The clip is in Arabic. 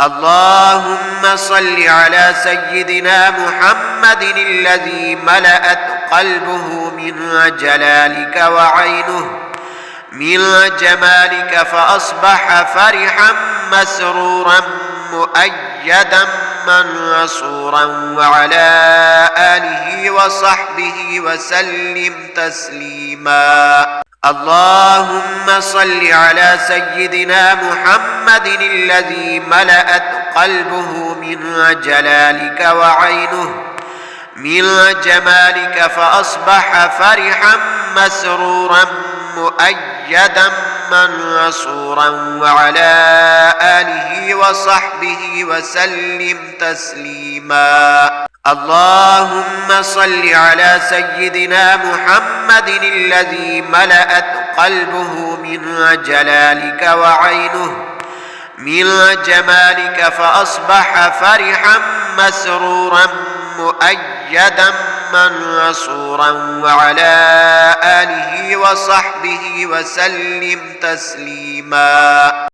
اللهم صل على سيدنا محمد الذي ملأت قلبه من جلالك وعينه من جمالك، فأصبح فرحا مسرورا مؤيدا منصورا، وعلى آله وصحبه وسلم تسليما. اللهم صل على سيدنا محمد الذي ملأت قلبه من جلالك وعينه من جمالك، فأصبح فرحا مسرورا مؤيدا منصورا، وعلى آله وصحبه وسلم تسليما. اللهم صل على سيدنا محمد الذي ملأت قلبه من جلالك وعينه من جمالك، فأصبح فرحا مسرورا مؤيدا منصورا، وعلى آله وصحبه وسلم تسليما.